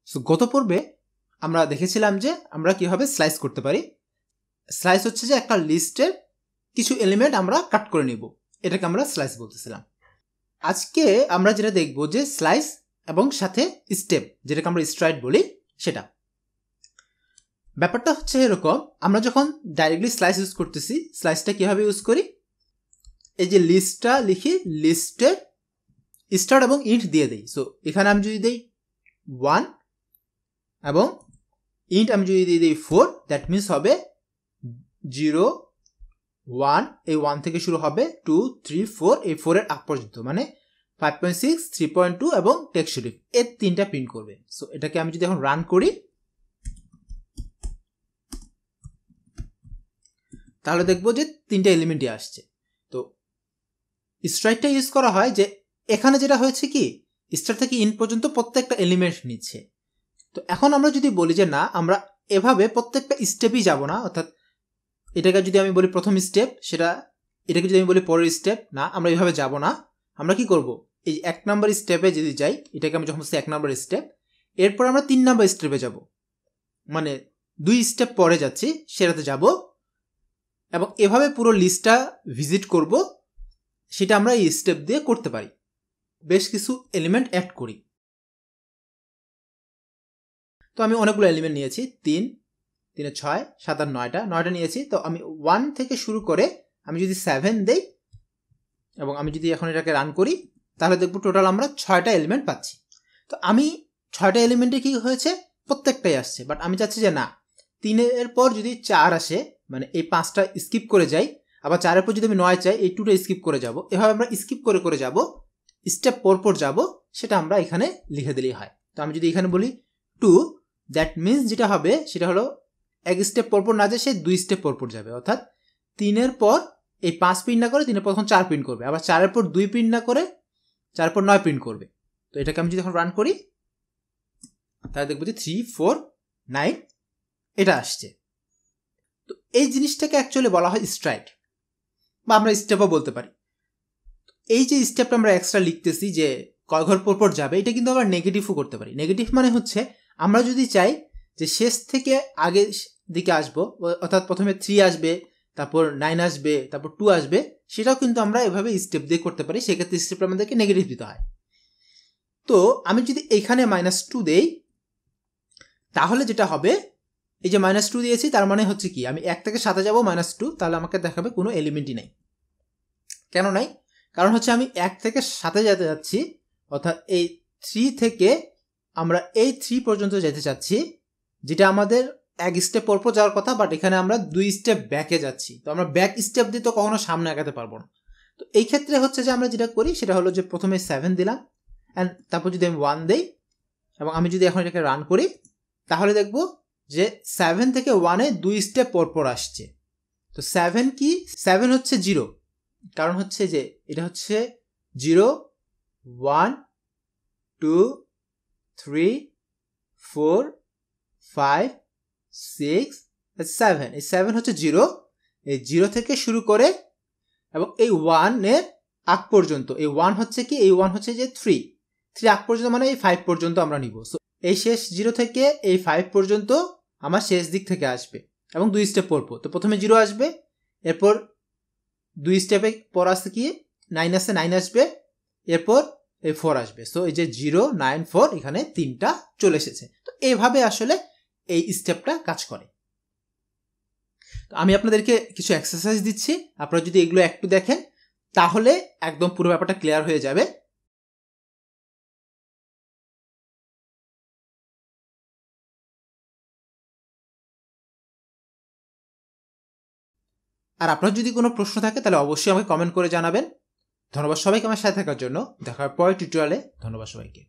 So গত পর্বে আমরা দেখেছিলাম যে আমরা কিভাবে স্লাইস করতে পারি। স্লাইস হচ্ছে যে একটা লিস্টের কিছু এলিমেন্ট আমরা কাট করে নিব, এটাকে আমরা স্লাইস বলতেছিলাম। আজকে আমরা যেটা দেখব যে স্লাইস এবং সাথে স্টেপ, যেটাকে আমরা স্ট্রাইড বলি, সেটা ব্যাপারটা হচ্ছে এরকম। আমরা যখন ডাইরেক্টলি স্লাইস ইউজ করতেছি, স্লাইসটা কিভাবে ইউজ করি, এই যে লিস্টটা লিখি, লিস্টের স্টার্ট এবং ইন্ট দিয়ে দিই। সো এখানে আমি যদি দিই 1 এবং ইন্ট আমি যদি দিয়ে দিই 4, দ্যাট মিনস হবে 0 1, এই 1 থেকে শুরু হবে 2 3 4, এই 4 এর আগ পর্যন্ত, মানে 5.6 3.2 এবং টেক্সট শরীফ, এর তিনটা প্রিন্ট করবে। সো এটাকে আমি যদি এখন রান করি, তাহলে দেখবো যে তিনটা এলিমেন্টই আসছে। তো স্ট্রাইডটা ইউজ করা হয় যে এখানে যেটা হয়েছে কি, স্টার্ট থেকে ইন পর্যন্ত প্রত্যেকটা এলিমেন্ট নিচ্ছে। তো এখন আমরা যদি বলি যে না, আমরা এভাবে প্রত্যেকটা স্টেপই যাব না, অর্থাৎ এটাকে যদি আমি বলি প্রথম স্টেপ, এটাকে যদি আমি বলি পরের স্টেপ, না আমরা এইভাবে যাব না। আমরা কি করব, এই 1 নম্বর স্টেপে যদি যাই, এটাকে আমি যখন বলছি 1 নম্বর স্টেপ, এরপর আমরা 3 নম্বর স্টেপে যাব, মানে 2 স্টেপ পরে যাচ্ছি সেটাতে যাব, এবং এভাবে পুরো লিস্টটা ভিজিট করব। সেটা আমরা এই স্টেপ দিয়ে করতে পারি, বেশ কিছু এলিমেন্ট অ্যাড করি। তো আমি অনেকগুলো এলিমেন্ট নিয়েছি, 3 3 6 7 আর 9টা নিয়েছি। তো আমি 1 থেকে শুরু করে আমি যদি 7 দেই এবং আমি যদি এখন এটাকে রান করি, তাহলে দেখবো টোটাল আমরা 6টা এলিমেন্ট পাচ্ছি। তো আমি 6টা এলিমেন্টে কি হয়েছে, প্রত্যেকটাই আসছে, বাট আমি চাচ্ছি যে না, 3 এর পর যদি 4 আসে, মানে এই 5টা স্কিপ করে যাই, আবার 4 এর পর যদি আমি 9 চাই, এই 2টা স্কিপ করে যাব, এভাবে আমরা স্কিপ করে করে যাব, স্টেপ পর যাব, সেটা আমরা এখানে লিখে দিলেই হয়। তো আমি যদি এখানে বলি 2, দ্যাট মিনস যেটা হবে সেটা হলো এক স্টেপ পরপর না যায়, সে 2 স্টেপ পরপর যাবে, অর্থাৎ 3 এর পর এই 5 প্রিন্ট না করে 3 এর পর 4 প্রিন্ট করবে, আবার 4 এর পর 2 প্রিন্ট না করে 4 এর পর 9 প্রিন্ট করবে। তো এটাকে আমি যদি এখন রান করি, তাহলে দেখবো যে 3 4 9 এটা আসছে। তো এই জিনিসটাকে অ্যাকচুয়ালি বলা হয় স্ট্রাইড, বা আমরা স্টেপও বলতে পারি। এই যে স্টেপটা আমরা এক্সট্রা লিখতেছি যে কয় ঘর পরপর যাবে, এটা কিন্তু আমরা নেগেটিভও করতে পারি। নেগেটিভ মানে হচ্ছে আমরা যদি চাই যে শেষ থেকে আগের দিকে আসবো, অর্থাৎ প্রথমে 3 আসবে, তারপর 9 আসবে, তারপর 2 আসবে, সেটাও কিন্তু আমরা এভাবে স্টেপ দিয়ে করতে পারি। সেক্ষেত্রে স্টেপটা আমাদেরকে নেগেটিভ দিতে হয়। তো আমি যদি এখানে -2 দেই, তাহলে যেটা হবে, এই যে -2 দিয়েছি, তার মানে হচ্ছে কি, আমি 1 থেকে 7 যাবো -2, তাহলে আমাকে দেখাবে কোনো এলিমেন্টই নাই। কেন নাই? কারণ হচ্ছে আমি 1 থেকে 7 যেতে যাচ্ছি, অর্থাৎ এই 3 থেকে আমরা এই 3 পর্যন্ত যেতে চাচ্ছি, যেটা আমাদের এক স্টেপ পরপর যাওয়ার কথা, বাট এখানে আমরা 2 স্টেপ ব্যাকে যাচ্ছি। তো আমরা ব্যাক স্টেপ দিয়ে তো কখনো সামনে আগাতে পারবো না। তো এই ক্ষেত্রে হচ্ছে যে আমরা যেটা করি সেটা হলো যে প্রথমে 7 দিলাম, অ্যান্ড তারপর যদি আমি 1 দেই এবং আমি যদি এখন এটাকে রান করি, তাহলে দেখবো যে 7 থেকে 1-এ 2 স্টেপ পরপর আসছে। তো 7 কি, 7 হচ্ছে 0, কারণ হচ্ছে যে এটা হচ্ছে 0 1 2 3 4 5 6 7, এই 7 হচ্ছে 0, এই 0 থেকে শুরু করে এবং এই 1 এর আগ পর্যন্ত, এই 1 হচ্ছে কি, এই 1 হচ্ছে যে 3 আগ পর্যন্ত, মানে এই 5 পর্যন্ত আমরা নিব। সো এই শেষ 0 থেকে এই 5 পর্যন্ত আমার শেষ দিক থেকে আসবে এবং 2 স্টেপ পরপর। তো প্রথমে 0 আসবে, এরপর 2 স্টেপে পর আসছে কি 9 আসছে, 9 আসবে, এরপর এই 4 আসবে। সো এই যে 0 9 4, এখানে 3টা চলে এসেছে। তো এইভাবে আসলে এই স্টেপটা কাজ করে। তো আমি আপনাদেরকে কিছু এক্সারসাইজ দিচ্ছি, আপনারা যদি এগুলো একটু দেখেন তাহলে একদম পুরো ব্যাপারটা ক্লিয়ার হয়ে যাবে। আর আপনার যদি কোনো প্রশ্ন থাকে তাহলে অবশ্যই আমাকে কমেন্ট করে জানাবেন। ধন্যবাদ সবাইকে আমার সাথে থাকার জন্য। দেখা হবে পরের টিউটোরিয়ালে। ধন্যবাদ সবাইকে।